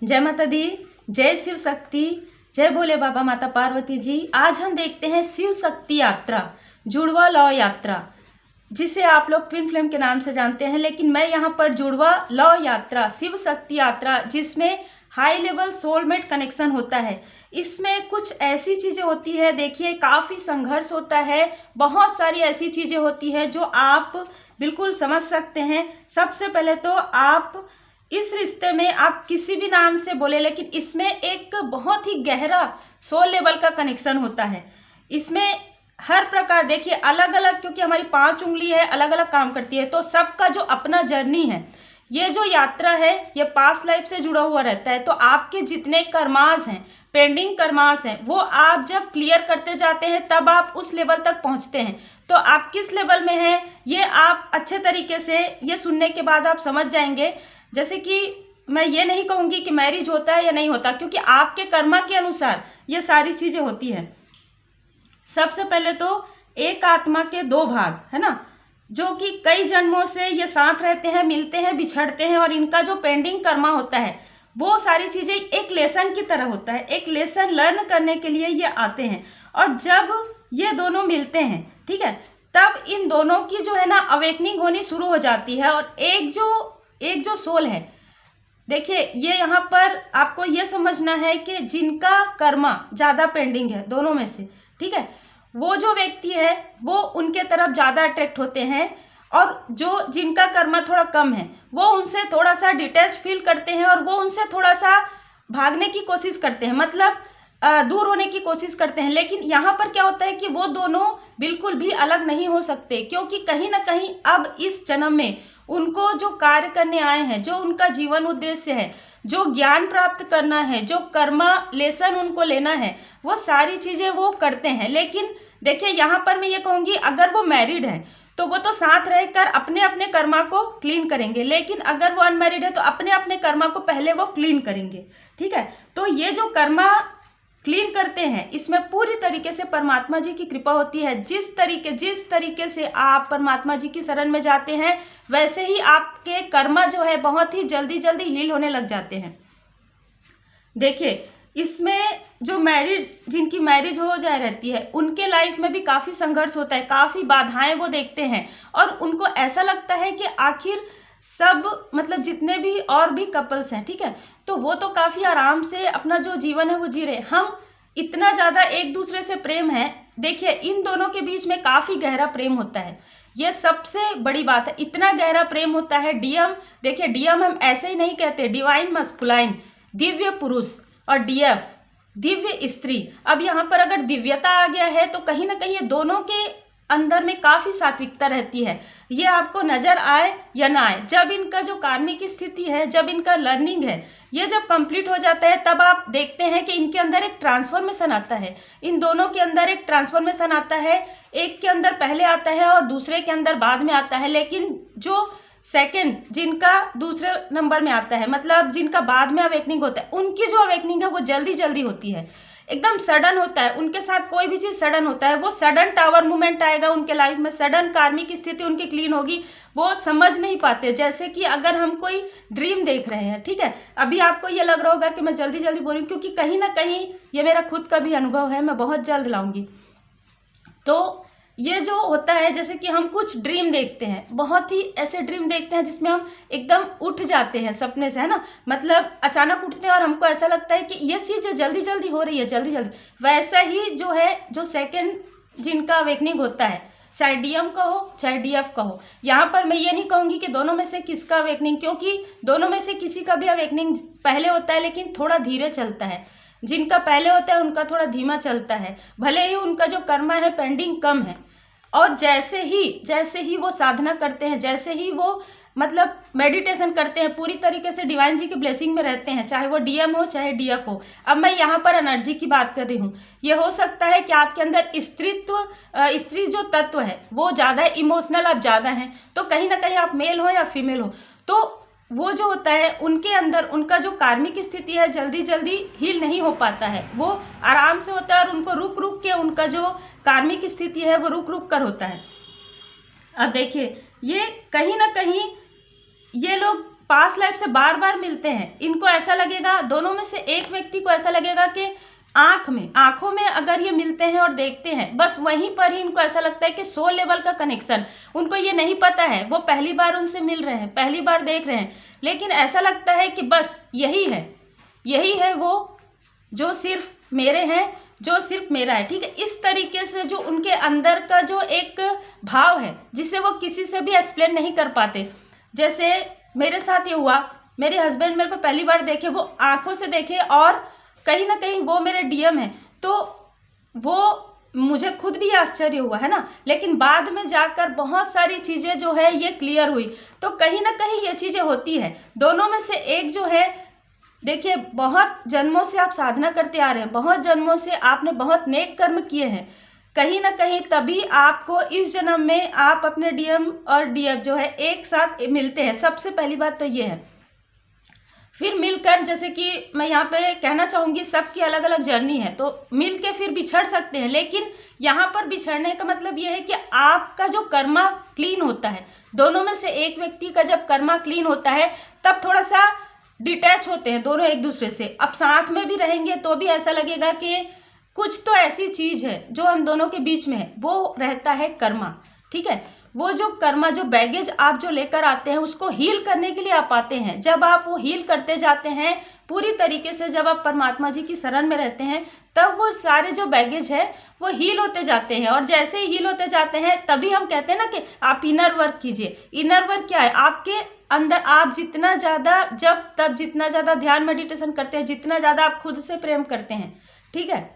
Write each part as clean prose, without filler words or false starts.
जय माता दी, जय शिव शक्ति, जय भोले बाबा माता पार्वती जी। आज हम देखते हैं शिव शक्ति यात्रा, जुड़वा लौ यात्रा, जिसे आप लोग ट्विन फ्लेम के नाम से जानते हैं, लेकिन मैं यहाँ पर जुड़वा लौ यात्रा, शिव शक्ति यात्रा, जिसमें हाई लेवल सोलमेट कनेक्शन होता है। इसमें कुछ ऐसी चीज़ें होती है, देखिए काफ़ी संघर्ष होता है, बहुत सारी ऐसी चीज़ें होती है जो आप बिल्कुल समझ सकते हैं। सबसे पहले तो आप इस रिश्ते में आप किसी भी नाम से बोले, लेकिन इसमें एक बहुत ही गहरा सोल लेवल का कनेक्शन होता है। इसमें हर प्रकार देखिए अलग अलग, क्योंकि हमारी 5 उंगली है, अलग अलग काम करती है, तो सबका जो अपना जर्नी है, ये जो यात्रा है ये पास्ट लाइफ से जुड़ा हुआ रहता है। तो आपके जितने कर्मास हैं, पेंडिंग कर्मास हैं, वो आप जब क्लियर करते जाते हैं तब आप उस लेवल तक पहुंचते हैं। तो आप किस लेवल में हैं ये आप अच्छे तरीके से ये सुनने के बाद आप समझ जाएंगे। जैसे कि मैं ये नहीं कहूँगी कि मैरिज होता है या नहीं होता, क्योंकि आपके कर्मा के अनुसार ये सारी चीज़ें होती हैं। सबसे पहले तो एक आत्मा के 2 भाग है ना, जो कि कई जन्मों से ये साथ रहते हैं, मिलते हैं, बिछड़ते हैं, और इनका जो पेंडिंग कर्मा होता है वो सारी चीज़ें एक लेसन की तरह होता है। एक लेसन लर्न करने के लिए ये आते हैं, और जब ये दोनों मिलते हैं, ठीक है, तब इन दोनों की जो है ना अवेकनिंग होनी शुरू हो जाती है। और एक जो सोल है, देखिए ये यहाँ पर आपको ये समझना है कि जिनका कर्मा ज़्यादा पेंडिंग है दोनों में से, ठीक है, वो जो व्यक्ति है वो उनके तरफ ज़्यादा अट्रैक्ट होते हैं, और जो जिनका कर्मा थोड़ा कम है वो उनसे थोड़ा सा डिटैच फील करते हैं, और वो उनसे थोड़ा सा भागने की कोशिश करते हैं, मतलब दूर होने की कोशिश करते हैं। लेकिन यहाँ पर क्या होता है कि वो दोनों बिल्कुल भी अलग नहीं हो सकते, क्योंकि कहीं ना कहीं अब इस जन्म में उनको जो कार्य करने आए हैं, जो उनका जीवन उद्देश्य है, जो ज्ञान प्राप्त करना है, जो कर्मा लेसन उनको लेना है, वो सारी चीज़ें वो करते हैं। लेकिन देखिए यहाँ पर मैं ये कहूँगी, अगर वो मैरिड है तो वो तो साथ रहकर अपने अपने कर्मा को क्लीन करेंगे, लेकिन अगर वो अनमैरिड है तो अपने अपने कर्मा को पहले वो क्लीन करेंगे, ठीक है। तो ये जो कर्मा क्लीन करते हैं, इसमें पूरी तरीके से परमात्मा जी की कृपा होती है। जिस तरीके से आप परमात्मा जी की शरण में जाते हैं, वैसे ही आपके कर्मा जो है बहुत ही जल्दी जल्दी हील होने लग जाते हैं। देखिए इसमें जो जिनकी मैरिज हो जाए रहती है, उनके लाइफ में भी काफ़ी संघर्ष होता है, काफ़ी बाधाएं वो देखते हैं, और उनको ऐसा लगता है कि आखिर सब मतलब जितने भी और भी कपल्स हैं, ठीक है, तो वो तो काफ़ी आराम से अपना जो जीवन है वो जी रहे, हम इतना ज़्यादा एक दूसरे से प्रेम है। देखिए इन दोनों के बीच में काफ़ी गहरा प्रेम होता है, ये सबसे बड़ी बात है, इतना गहरा प्रेम होता है। डीएम, देखिए डीएम हम ऐसे ही नहीं कहते, डिवाइन मस्कुलाइन, दिव्य पुरुष, और डीएफ दिव्य स्त्री। अब यहाँ पर अगर दिव्यता आ गया है तो कहीं ना कहीं ये दोनों के अंदर में काफ़ी सात्विकता रहती है। ये आपको नज़र आए या ना आए, जब इनका जो कार्मिक स्थिति है, जब इनका लर्निंग है, ये जब कंप्लीट हो जाता है, तब आप देखते हैं कि इनके अंदर एक ट्रांसफॉर्मेशन आता है। इन दोनों के अंदर एक ट्रांसफॉर्मेशन आता है, एक के अंदर पहले आता है और दूसरे के अंदर बाद में आता है। लेकिन जो सेकंड जिनका दूसरे नंबर में आता है, मतलब जिनका बाद में अवेकनिंग होता है, उनकी जो अवेकनिंग है वो जल्दी जल्दी होती है, एकदम सडन होता है। उनके साथ कोई भी चीज़ सडन होता है, वो सडन टावर मूवमेंट आएगा उनके लाइफ में, सडन कार्मिक स्थिति उनकी क्लीन होगी, वो समझ नहीं पाते। जैसे कि अगर हम कोई ड्रीम देख रहे हैं, ठीक है, अभी आपको ये लग रहा होगा कि मैं जल्दी जल्दी बोल रही हूँ, क्योंकि कहीं ना कहीं ये मेरा खुद का भी अनुभव है, मैं बहुत जल्द लाऊंगी। तो ये जो होता है, जैसे कि हम कुछ ड्रीम देखते हैं, बहुत ही ऐसे ड्रीम देखते हैं जिसमें हम एकदम उठ जाते हैं सपने से, है ना, मतलब अचानक उठते हैं और हमको ऐसा लगता है कि ये चीज़ जल्दी जल्दी हो रही है, जल्दी जल्दी। वैसा ही जो है, जो सेकंड जिनका अवेकनिंग होता है, चाहे डीएम का हो चाहे डीएफ का हो, यहाँ पर मैं ये नहीं कहूँगी कि दोनों में से किसका अवेकनिंग, क्योंकि दोनों में से किसी का भी अवेकनिंग पहले होता है, लेकिन थोड़ा धीरे चलता है। जिनका पहले होता है उनका थोड़ा धीमा चलता है, भले ही उनका जो कर्मा है पेंडिंग कम है। और जैसे ही वो साधना करते हैं, जैसे ही वो मतलब मेडिटेशन करते हैं, पूरी तरीके से डिवाइन जी की ब्लेसिंग में रहते हैं, चाहे वो डीएम हो चाहे डीएफ हो। अब मैं यहाँ पर एनर्जी की बात कर रही हूँ। ये हो सकता है कि आपके अंदर स्त्री जो तत्व है वो ज़्यादा है, इमोशनल आप ज़्यादा हैं, तो कहीं ना कहीं आप मेल हो या फीमेल हो, तो वो जो होता है उनके अंदर उनका जो कार्मिक स्थिति है जल्दी जल्दी हील नहीं हो पाता है, वो आराम से होता है, और उनको रुक रुक के उनका जो कार्मिक स्थिति है वो रुक रुक कर होता है। अब देखिए ये कहीं ना कहीं ये लोग पास्ट लाइफ से बार बार मिलते हैं, इनको ऐसा लगेगा, दोनों में से एक व्यक्ति को ऐसा लगेगा कि आंखों में अगर ये मिलते हैं और देखते हैं, बस वहीं पर ही इनको ऐसा लगता है कि सोल लेवल का कनेक्शन। उनको ये नहीं पता है, वो पहली बार उनसे मिल रहे हैं, पहली बार देख रहे हैं, लेकिन ऐसा लगता है कि बस यही है वो जो सिर्फ मेरे हैं, जो सिर्फ मेरा है। ठीक है, इस तरीके से जो उनके अंदर का जो एक भाव है जिसे वो किसी से भी एक्सप्लेन नहीं कर पाते। जैसे मेरे साथ ये हुआ, मेरे हस्बैंड मेरे को पहली बार देखे, वो आंखों से देखे और कहीं ना कहीं वो मेरे डीएम है, तो वो मुझे खुद भी आश्चर्य हुआ है ना, लेकिन बाद में जाकर बहुत सारी चीज़ें जो है ये क्लियर हुई। तो कहीं ना कहीं ये चीज़ें होती है। दोनों में से एक जो है, देखिए बहुत जन्मों से आप साधना करते आ रहे हैं, बहुत जन्मों से आपने बहुत नेक कर्म किए हैं, कहीं ना कहीं तभी आपको इस जन्म में आप अपने डीएम और डीएफ जो है एक साथ मिलते हैं। सबसे पहली बात तो ये है। फिर मिलकर, जैसे कि मैं यहाँ पे कहना चाहूँगी, सबकी अलग अलग जर्नी है, तो मिल के फिर बिछड़ सकते हैं, लेकिन यहाँ पर बिछड़ने का मतलब ये है कि आपका जो कर्मा क्लीन होता है, दोनों में से एक व्यक्ति का जब कर्मा क्लीन होता है तब थोड़ा सा डिटैच होते हैं दोनों एक दूसरे से। अब साथ में भी रहेंगे तो भी ऐसा लगेगा कि कुछ तो ऐसी चीज़ है जो हम दोनों के बीच में है, वो रहता है कर्मा। ठीक है, वो जो कर्मा, जो बैगेज आप जो लेकर आते हैं उसको हील करने के लिए आप आते हैं। जब आप वो हील करते जाते हैं पूरी तरीके से, जब आप परमात्मा जी की शरण में रहते हैं, तब वो सारे जो बैगेज है वो हील होते जाते हैं। और जैसे ही हील होते जाते हैं तभी हम कहते हैं ना कि आप इनर वर्क कीजिए। इनर वर्क क्या है? आपके अंदर आप जितना ज़्यादा जितना ज़्यादा ध्यान मेडिटेशन करते हैं, जितना ज़्यादा आप खुद से प्रेम करते हैं, ठीक है,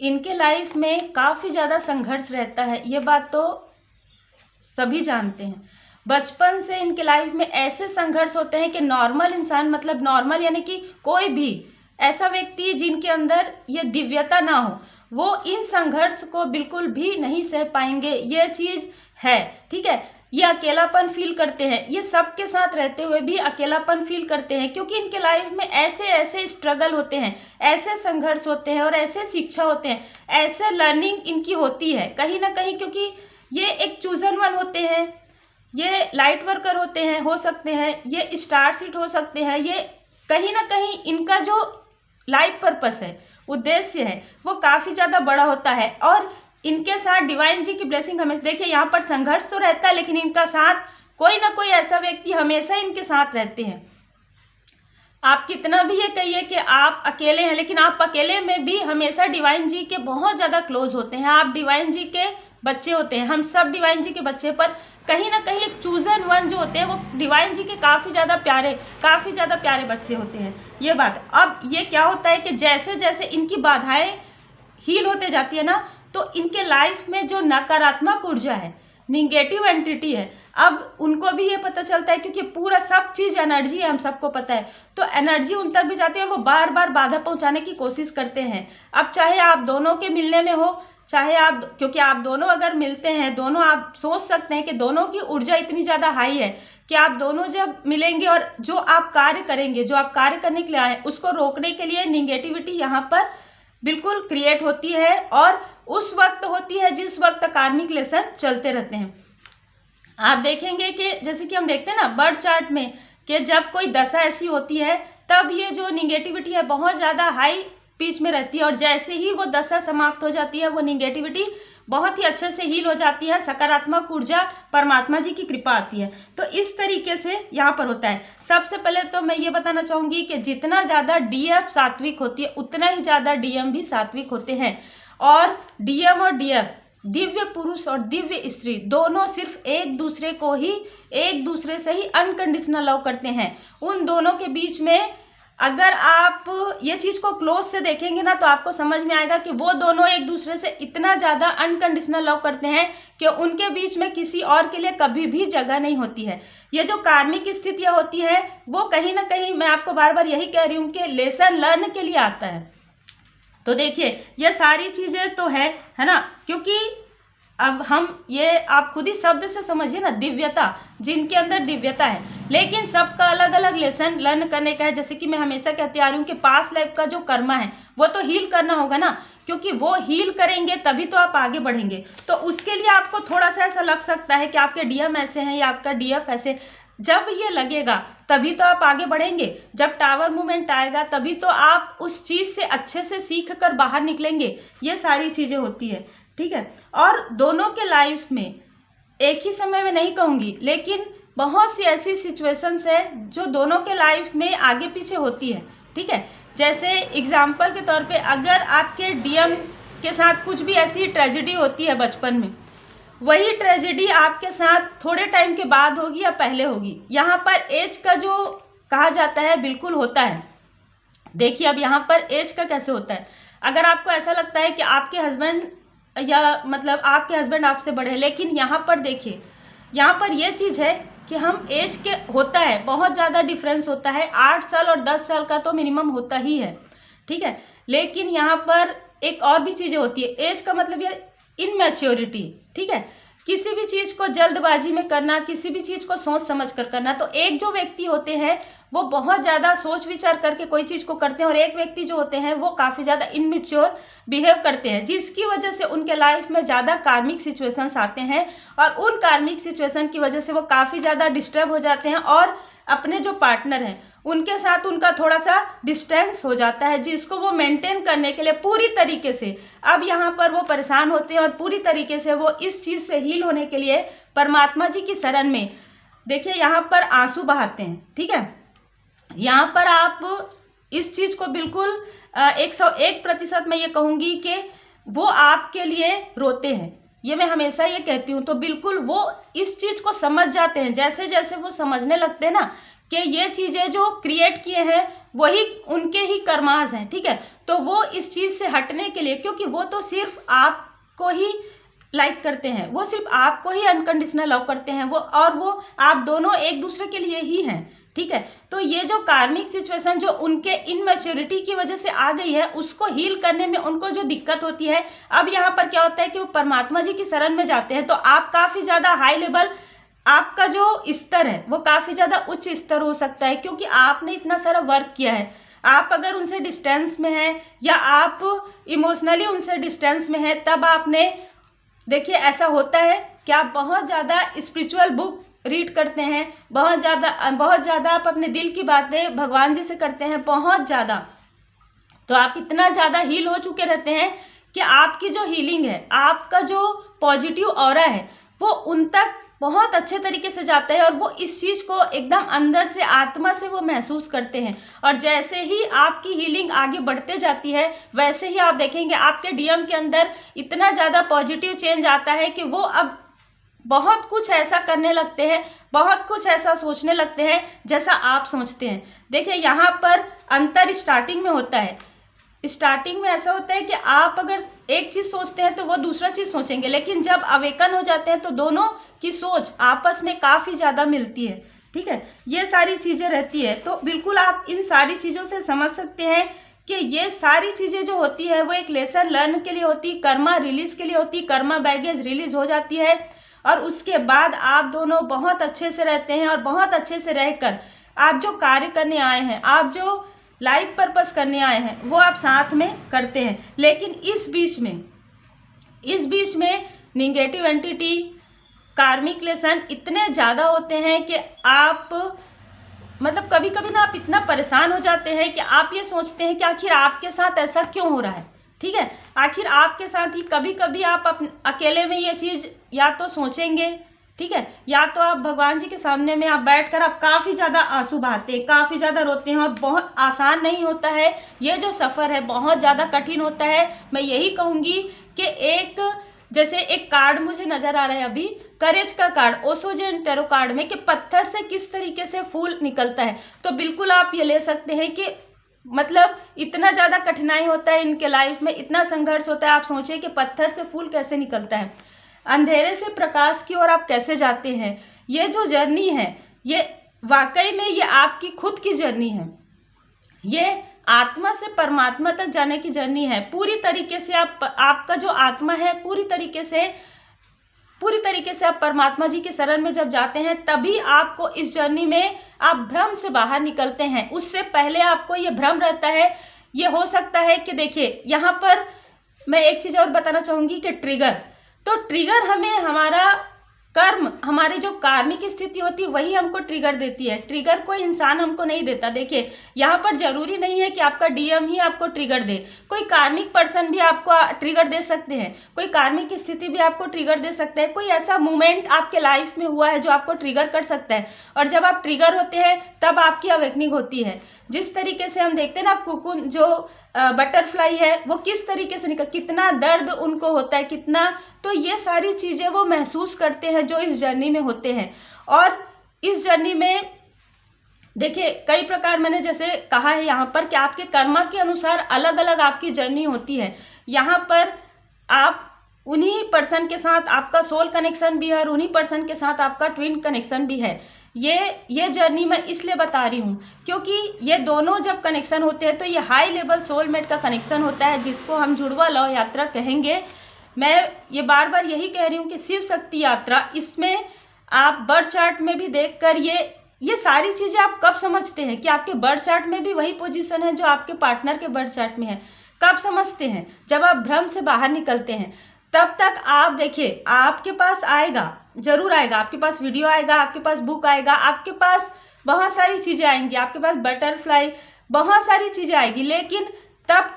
इनके लाइफ में काफ़ी ज़्यादा संघर्ष रहता है। ये बात तो सभी जानते हैं। बचपन से इनके लाइफ में ऐसे संघर्ष होते हैं कि नॉर्मल इंसान, मतलब नॉर्मल यानी कि कोई भी ऐसा व्यक्ति जिनके अंदर ये दिव्यता ना हो, वो इन संघर्ष को बिल्कुल भी नहीं सह पाएंगे। ये चीज़ है, ठीक है। ये अकेलापन फील करते हैं, ये सबके साथ रहते हुए भी अकेलापन फील करते हैं, क्योंकि इनके लाइफ में ऐसे ऐसे स्ट्रगल होते हैं, ऐसे संघर्ष होते हैं और ऐसे शिक्षा होते हैं, ऐसे लर्निंग इनकी होती है कहीं ना कहीं, क्योंकि ये एक चूजन वन होते हैं, ये लाइट वर्कर होते हैं, हो सकते हैं ये स्टार सीट हो सकते हैं। ये कहीं ना कहीं इनका जो लाइफ पर्पस है, उद्देश्य है, वो काफ़ी ज़्यादा बड़ा होता है। और इनके साथ डिवाइन जी की ब्लेसिंग हमेशा, देखिए यहाँ पर संघर्ष तो रहता है, लेकिन इनका साथ कोई ना कोई ऐसा व्यक्ति हमेशा इनके साथ रहते हैं। आप कितना भी ये कहिए कि आप अकेले हैं, लेकिन आप अकेले में भी हमेशा डिवाइन जी के बहुत ज़्यादा क्लोज होते हैं। आप डिवाइन जी के बच्चे होते हैं, हम सब डिवाइन जी के बच्चे, पर कहीं ना कहीं एक चूजन वन जो होते हैं वो डिवाइन जी के काफ़ी ज़्यादा प्यारे बच्चे होते हैं। ये बात, अब ये क्या होता है कि जैसे जैसे इनकी बाधाएं हील होते जाती है ना, तो इनके लाइफ में जो नकारात्मक ऊर्जा है, निगेटिव एंटिटी है, अब उनको भी ये पता चलता है, क्योंकि पूरा सब चीज़ एनर्जी है, हम सबको पता है, तो एनर्जी उन तक भी जाती है और वो बार बार बाधा पहुंचाने की कोशिश करते हैं। अब चाहे आप दोनों के मिलने में हो, चाहे आप, क्योंकि आप दोनों अगर मिलते हैं, दोनों आप सोच सकते हैं कि दोनों की ऊर्जा इतनी ज़्यादा हाई है कि आप दोनों जब मिलेंगे और जो आप कार्य करेंगे, जो आप कार्य करने के लिए आए, उसको रोकने के लिए निगेटिविटी यहाँ पर बिल्कुल क्रिएट होती है, और उस वक्त होती है जिस वक्त कार्मिक लेसन चलते रहते हैं। आप देखेंगे कि जैसे कि हम देखते हैं ना बर्थ चार्ट में, कि जब कोई दशा ऐसी होती है तब ये जो निगेटिविटी है बहुत ज़्यादा हाई पिच में रहती है, और जैसे ही वो दशा समाप्त हो जाती है वो निगेटिविटी बहुत ही अच्छे से हील हो जाती है, सकारात्मक ऊर्जा परमात्मा जी की कृपा आती है। तो इस तरीके से यहाँ पर होता है। सबसे पहले तो मैं ये बताना चाहूँगी कि जितना ज़्यादा डीएफ सात्विक होती है उतना ही ज़्यादा डीएम भी सात्विक होते हैं, और डीएम और डीएफ, दिव्य पुरुष और दिव्य स्त्री, दोनों सिर्फ एक दूसरे से ही अनकंडीशनल लव करते हैं। उन दोनों के बीच में अगर आप ये चीज़ को क्लोज से देखेंगे ना, तो आपको समझ में आएगा कि वो दोनों एक दूसरे से इतना ज़्यादा अनकंडीशनल लव करते हैं कि उनके बीच में किसी और के लिए कभी भी जगह नहीं होती है। ये जो कार्मिक स्थितियाँ होती है वो कहीं ना कहीं, मैं आपको बार बार यही कह रही हूँ कि लेसन लर्न के लिए आता है। तो देखिए ये सारी चीज़ें तो है ना, क्योंकि अब हम ये आप खुद ही शब्द से समझिए ना, दिव्यता, जिनके अंदर दिव्यता है, लेकिन सबका अलग अलग लेसन लर्न करने का है। जैसे कि मैं हमेशा कहती आ रही हूँ कि पास्ट लाइफ का जो कर्मा है वो तो हील करना होगा ना, क्योंकि वो हील करेंगे तभी तो आप आगे बढ़ेंगे। तो उसके लिए आपको थोड़ा सा ऐसा लग सकता है कि आपके डीएम ऐसे हैं या आपका डीएफ ऐसे, जब ये लगेगा तभी तो आप आगे बढ़ेंगे। जब टावर मूवमेंट आएगा तभी तो आप उस चीज़ से अच्छे से सीख कर बाहर निकलेंगे। ये सारी चीज़ें होती है, ठीक है। और दोनों के लाइफ में एक ही समय में नहीं कहूँगी, लेकिन बहुत सी ऐसी सिचुएशंस है जो दोनों के लाइफ में आगे पीछे होती है, ठीक है। जैसे एग्जाम्पल के तौर पे अगर आपके डीएम के साथ कुछ भी ऐसी ट्रेजेडी होती है बचपन में, वही ट्रेजेडी आपके साथ थोड़े टाइम के बाद होगी या पहले होगी। यहाँ पर एज का जो कहा जाता है बिल्कुल होता है। देखिए अब यहाँ पर एज का कैसे होता है, अगर आपको ऐसा लगता है कि आपके हस्बैंड या मतलब आपके हस्बैंड आपसे बड़े हैं, लेकिन यहाँ पर देखिए, यहाँ पर ये चीज़ है कि हम एज के होता है बहुत ज़्यादा डिफरेंस होता है, 8 साल और 10 साल का तो मिनिमम होता ही है, ठीक है। लेकिन यहाँ पर एक और भी चीज़ें होती है। एज का मतलब ये इनमैच्योरिटी, ठीक है। किसी भी चीज़ को जल्दबाजी में करना, किसी भी चीज़ को सोच समझ कर करना। तो एक जो व्यक्ति होते हैं वो बहुत ज़्यादा सोच विचार करके कोई चीज़ को करते हैं, और एक व्यक्ति जो होते हैं वो काफ़ी ज़्यादा इनमेच्योर बिहेव करते हैं, जिसकी वजह से उनके लाइफ में ज़्यादा कार्मिक सिचुएशंस आते हैं, और उन कार्मिक सिचुएशन की वजह से वो काफ़ी ज़्यादा डिस्टर्ब हो जाते हैं, और अपने जो पार्टनर हैं उनके साथ उनका थोड़ा सा डिस्टेंस हो जाता है, जिसको वो मेंटेन करने के लिए पूरी तरीके से अब यहाँ पर वो परेशान होते हैं, और पूरी तरीके से वो इस चीज़ से हील होने के लिए परमात्मा जी की शरण में देखिए यहाँ पर आंसू बहाते हैं, ठीक है। यहाँ पर आप इस चीज़ को बिल्कुल 101% मैं ये कहूँगी कि वो आपके लिए रोते हैं, ये मैं हमेशा ये कहती हूँ। तो बिल्कुल वो इस चीज़ को समझ जाते हैं, जैसे जैसे वो समझने लगते हैं ना कि ये चीज़ें जो क्रिएट किए हैं वही उनके ही कर्मास हैं, ठीक है। तो वो इस चीज़ से हटने के लिए, क्योंकि वो तो सिर्फ आपको ही लाइक करते हैं, वो सिर्फ आपको ही अनकंडीशनल लव करते हैं, वो और वो आप दोनों एक दूसरे के लिए ही हैं, ठीक है। तो ये जो कार्मिक सिचुएशन जो उनके इनमेच्योरिटी की वजह से आ गई है, उसको हील करने में उनको जो दिक्कत होती है, अब यहाँ पर क्या होता है कि वो परमात्मा जी की शरण में जाते हैं, तो आप काफ़ी ज़्यादा हाई लेवल, आपका जो स्तर है वो काफ़ी ज़्यादा उच्च स्तर हो सकता है, क्योंकि आपने इतना सारा वर्क किया है। आप अगर उनसे डिस्टेंस में हैं या आप इमोशनली उनसे डिस्टेंस में हैं, तब आपने देखिए ऐसा होता है कि आप बहुत ज़्यादा स्पिरिचुअल बुक रीड करते हैं, बहुत ज़्यादा आप अपने दिल की बातें भगवान जी से करते हैं, बहुत ज़्यादा। तो आप इतना ज़्यादा हील हो चुके रहते हैं कि आपकी जो हीलिंग है, आपका जो पॉजिटिव ऑरा है, वो उन तक बहुत अच्छे तरीके से जाता है, और वो इस चीज़ को एकदम अंदर से आत्मा से वो महसूस करते हैं। और जैसे ही आपकी हीलिंग आगे बढ़ते जाती है, वैसे ही आप देखेंगे आपके डीएम के अंदर इतना ज़्यादा पॉजिटिव चेंज आता है कि वो अब बहुत कुछ ऐसा करने लगते हैं, बहुत कुछ ऐसा सोचने लगते हैं जैसा आप सोचते हैं। देखिए यहाँ पर अंतर स्टार्टिंग में होता है। स्टार्टिंग में ऐसा होता है कि आप अगर एक चीज़ सोचते हैं तो वो दूसरा चीज़ सोचेंगे, लेकिन जब अवेकन हो जाते हैं तो दोनों की सोच आपस में काफ़ी ज़्यादा मिलती है, ठीक है। ये सारी चीज़ें रहती है, तो बिल्कुल आप इन सारी चीज़ों से समझ सकते हैं कि ये सारी चीज़ें जो होती है वो एक लेसन लर्न के लिए होती, कर्मा रिलीज के लिए होती, कर्मा बैगेज रिलीज हो जाती है, और उसके बाद आप दोनों बहुत अच्छे से रहते हैं, और बहुत अच्छे से रहकर आप जो कार्य करने आए हैं, आप जो लाइफ पर्पस करने आए हैं, वो आप साथ में करते हैं। लेकिन इस बीच में निगेटिव एंटिटी, कार्मिक लेसन इतने ज़्यादा होते हैं कि आप मतलब कभी कभी ना आप इतना परेशान हो जाते हैं कि आप ये सोचते हैं कि आखिर आपके साथ ऐसा क्यों हो रहा है, ठीक है। आखिर आपके साथ ही कभी कभी आप अकेले में ये चीज़ या तो सोचेंगे, ठीक है, या तो आप भगवान जी के सामने में आप बैठकर आप काफ़ी ज़्यादा आंसू बहाते हैं, काफ़ी ज़्यादा रोते हैं, और बहुत आसान नहीं होता है ये जो सफ़र है, बहुत ज़्यादा कठिन होता है। मैं यही कहूँगी कि जैसे एक कार्ड मुझे नज़र आ रहा है अभी, करेज का card, Osho Jain tarot card में, कि पत्थर से किस तरीके से फूल निकलता है। तो बिल्कुल आप ये ले सकते हैं कि मतलब इतना ज़्यादा कठिनाई होता है इनके लाइफ में, इतना संघर्ष होता है। आप सोचिए कि पत्थर से फूल कैसे निकलता है, अंधेरे से प्रकाश की ओर आप कैसे जाते हैं। ये जो जर्नी है, ये वाकई में ये आपकी खुद की जर्नी है, ये आत्मा से परमात्मा तक जाने की जर्नी है। पूरी तरीके से आपका जो आत्मा है पूरी तरीके से पूरी तरीके से आप परमात्मा जी के शरण में जब जाते हैं तभी आपको इस जर्नी में आप भ्रम से बाहर निकलते हैं। उससे पहले आपको ये भ्रम रहता है। ये हो सकता है कि देखिए यहाँ पर मैं एक चीज़ और बताना चाहूँगी कि ट्रिगर हमें हमारा कर्म, हमारी जो कार्मिक स्थिति होती है वही हमको ट्रिगर देती है। ट्रिगर कोई इंसान हमको नहीं देता। देखिए यहाँ पर जरूरी नहीं है कि आपका डीएम ही आपको ट्रिगर दे, कोई कार्मिक पर्सन भी आपको ट्रिगर दे सकते हैं, कोई कार्मिक स्थिति भी आपको ट्रिगर दे सकता है, कोई ऐसा मोमेंट आपके लाइफ में हुआ है जो आपको ट्रिगर कर सकता है। और जब आप ट्रिगर होते हैं तब आपकी अवेकनिंग होती है। जिस तरीके से हम देखते हैं ना, कुकुन जो बटरफ्लाई है वो किस तरीके से निकल, कितना दर्द उनको होता है, कितना, तो ये सारी चीज़ें वो महसूस करते हैं जो इस जर्नी में होते हैं। और इस जर्नी में देखिए कई प्रकार, मैंने जैसे कहा है यहाँ पर कि आपके कर्मा के अनुसार अलग अलग आपकी जर्नी होती है। यहाँ पर आप उन्हीं पर्सन के साथ आपका सोल कनेक्शन भी है और उन्हीं पर्सन के साथ आपका ट्विन कनेक्शन भी है। ये जर्नी मैं इसलिए बता रही हूँ क्योंकि ये दोनों जब कनेक्शन होते हैं तो ये हाई लेवल सोलमेट का कनेक्शन होता है, जिसको हम जुड़वा लव यात्रा कहेंगे। मैं ये बार बार यही कह रही हूँ कि शिव शक्ति यात्रा, इसमें आप बर्थ चार्ट में भी देखकर ये सारी चीज़ें आप कब समझते हैं कि आपके बर्थ चार्ट में भी वही पोजीशन है जो आपके पार्टनर के बर्थ चार्ट में है। कब समझते हैं? जब आप भ्रम से बाहर निकलते हैं। तब तक आप देखिए आपके पास आएगा, जरूर आएगा, आपके पास वीडियो आएगा, आपके पास बुक आएगा, आपके पास बहुत सारी चीज़ें आएंगी, आपके पास बटरफ्लाई, बहुत सारी चीज़ें आएगी, लेकिन तब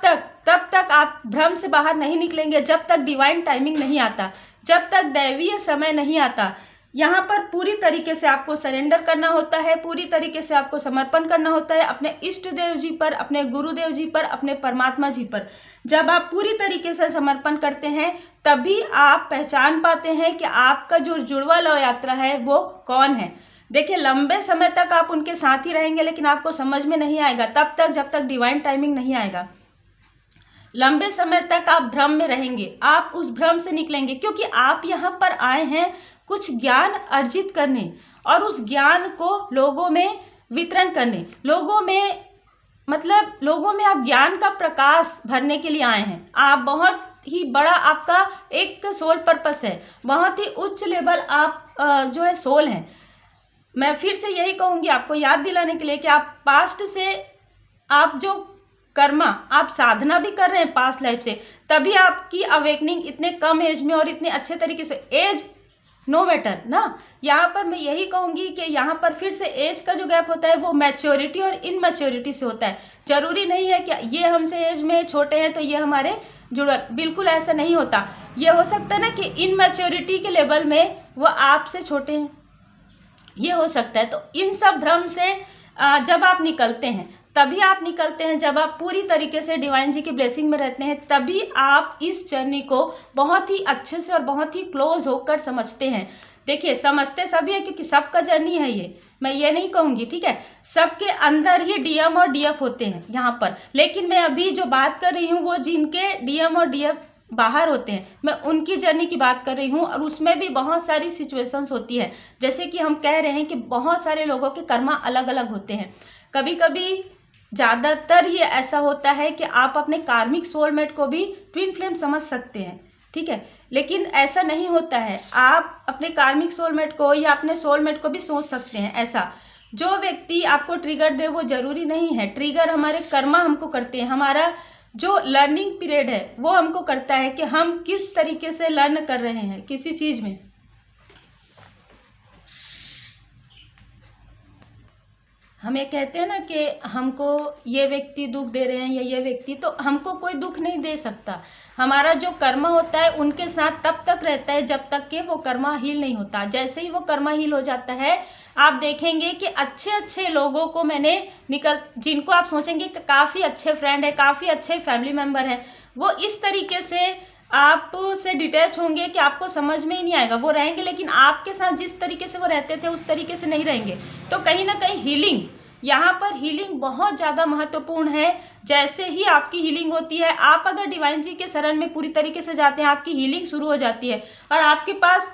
तक आप भ्रम से बाहर नहीं निकलेंगे जब तक डिवाइन टाइमिंग नहीं आता, जब तक दैवीय समय नहीं आता। यहाँ पर पूरी तरीके से आपको सरेंडर करना होता है, पूरी तरीके से आपको समर्पण करना होता है अपने इष्ट देव जी पर, अपने गुरुदेव जी पर, अपने परमात्मा जी पर। जब आप पूरी तरीके से समर्पण करते हैं तभी आप पहचान पाते हैं कि आपका जो जुड़वा लव यात्रा है वो कौन है। देखिए लंबे समय तक आप उनके साथ ही रहेंगे लेकिन आपको समझ में नहीं आएगा तब तक जब तक डिवाइन टाइमिंग नहीं आएगा। लंबे समय तक आप भ्रम में रहेंगे, आप उस भ्रम से निकलेंगे क्योंकि आप यहाँ पर आए हैं कुछ ज्ञान अर्जित करने और उस ज्ञान को लोगों में वितरण करने, लोगों में आप ज्ञान का प्रकाश भरने के लिए आए हैं। आप बहुत ही बड़ा, आपका एक सोल पर्पस है, बहुत ही उच्च लेवल आप जो है सोल हैं। मैं फिर से यही कहूँगी आपको याद दिलाने के लिए कि आप पास्ट से, आप जो कर्मा, आप साधना भी कर रहे हैं पास्ट लाइफ से, तभी आपकी अवेकनिंग इतने कम एज में और इतने अच्छे तरीके से, एज नो मैटर ना। यहाँ पर मैं यही कहूँगी कि यहाँ पर फिर से एज का जो गैप होता है वो मैच्योरिटी और इनमैच्योरिटी से होता है। जरूरी नहीं है कि ये हमसे एज में छोटे हैं तो ये हमारे जुड़ा, बिल्कुल ऐसा नहीं होता। ये हो सकता है ना कि इनमैच्योरिटी के लेवल में वो आपसे छोटे हैं, ये हो सकता है। तो इन सब भ्रम से जब आप निकलते हैं तभी आप निकलते हैं, जब आप पूरी तरीके से डिवाइन जी की ब्लेसिंग में रहते हैं तभी आप इस जर्नी को बहुत ही अच्छे से और बहुत ही क्लोज होकर समझते हैं। देखिए समझते सभी हैं क्योंकि सबका जर्नी है ये, मैं ये नहीं कहूँगी, ठीक है, सबके अंदर ही डीएम और डीएफ होते हैं यहाँ पर। लेकिन मैं अभी जो बात कर रही हूँ वो जिनके डीएम और डीएफ बाहर होते हैं, मैं उनकी जर्नी की बात कर रही हूँ। और उसमें भी बहुत सारी सिचुएशंस होती है, जैसे कि हम कह रहे हैं कि बहुत सारे लोगों के कर्मा अलग अलग होते हैं। कभी कभी, ज़्यादातर ये ऐसा होता है कि आप अपने कार्मिक सोलमेट को भी ट्विन फ्लेम समझ सकते हैं, ठीक है, लेकिन ऐसा नहीं होता है। आप अपने कार्मिक सोलमेट को या अपने सोलमेट को भी सोच सकते हैं। ऐसा जो व्यक्ति आपको ट्रिगर दे वो जरूरी नहीं है। ट्रिगर हमारे कर्मा हमको करते हैं, हमारा जो लर्निंग पीरियड है वो हमको करता है कि हम किस तरीके से लर्न कर रहे हैं किसी चीज़ में। हमें कहते हैं ना कि हमको ये व्यक्ति दुख दे रहे हैं या ये व्यक्ति, तो हमको कोई दुख नहीं दे सकता। हमारा जो कर्मा होता है उनके साथ तब तक रहता है जब तक कि वो कर्मा हील नहीं होता। जैसे ही वो कर्मा हील हो जाता है आप देखेंगे कि अच्छे अच्छे लोगों को मैंने जिनको आप सोचेंगे कि काफ़ी अच्छे फ्रेंड है, काफ़ी अच्छे फैमिली मेम्बर हैं, वो इस तरीके से आप से डिटैच होंगे कि आपको समझ में ही नहीं आएगा। वो रहेंगे लेकिन आपके साथ जिस तरीके से वो रहते थे उस तरीके से नहीं रहेंगे। तो कहीं ना कहीं हीलिंग, यहाँ पर हीलिंग बहुत ज़्यादा महत्वपूर्ण है। जैसे ही आपकी हीलिंग होती है, आप अगर डिवाइन जी के शरण में पूरी तरीके से जाते हैं, आपकी हीलिंग शुरू हो जाती है और आपके पास,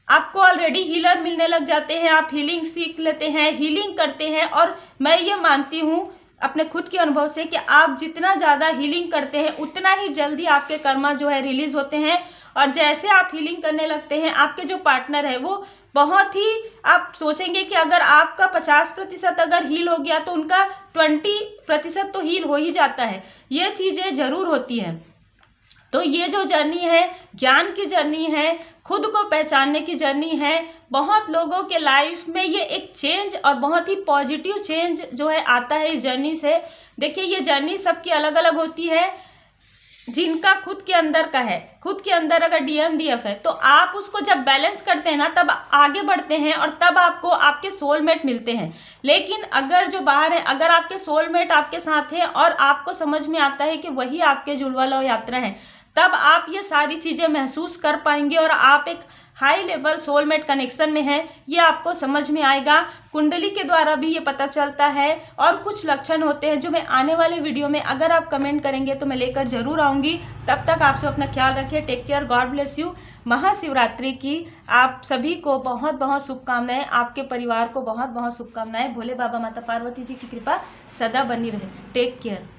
आपको ऑलरेडी हीलर मिलने लग जाते हैं, आप हीलिंग सीख लेते हैं, हीलिंग करते हैं। और मैं ये मानती हूँ अपने खुद के अनुभव से कि आप जितना ज़्यादा हीलिंग करते हैं उतना ही जल्दी आपके कर्मा जो है रिलीज होते हैं और जैसे आप हीलिंग करने लगते हैं, आपके जो पार्टनर है वो बहुत ही, आप सोचेंगे कि अगर आपका 50% अगर हील हो गया तो उनका 20% तो हील हो ही जाता है। ये चीज़ें ज़रूर होती हैं। तो ये जो जर्नी है, ज्ञान की जर्नी है, खुद को पहचानने की जर्नी है। बहुत लोगों के लाइफ में ये एक चेंज और बहुत ही पॉजिटिव चेंज जो है आता है इस जर्नी से। देखिए, ये जर्नी सबकी अलग अलग होती है। जिनका खुद के अंदर का है, खुद के अंदर अगर DMDF है तो आप उसको जब बैलेंस करते हैं ना, तब आगे बढ़ते हैं और तब आपको आपके सोलमेट मिलते हैं। लेकिन अगर जो बाहर है, अगर आपके सोलमेट आपके साथ है और आपको समझ में आता है कि वही आपके जुड़वा लव यात्रा है, तब आप ये सारी चीज़ें महसूस कर पाएंगे और आप एक हाई लेवल सोलमेट कनेक्शन में है, ये आपको समझ में आएगा। कुंडली के द्वारा भी ये पता चलता है और कुछ लक्षण होते हैं जो मैं आने वाले वीडियो में, अगर आप कमेंट करेंगे तो मैं लेकर ज़रूर आऊँगी। तब तक आप सब अपना ख्याल रखिए। Take care, God bless you. Mahashivratri की आप सभी को बहुत बहुत शुभकामनाएं, आपके परिवार को बहुत बहुत शुभकामनाएं। भोले बाबा माता पार्वती जी की कृपा सदा बनी रहे। Take care.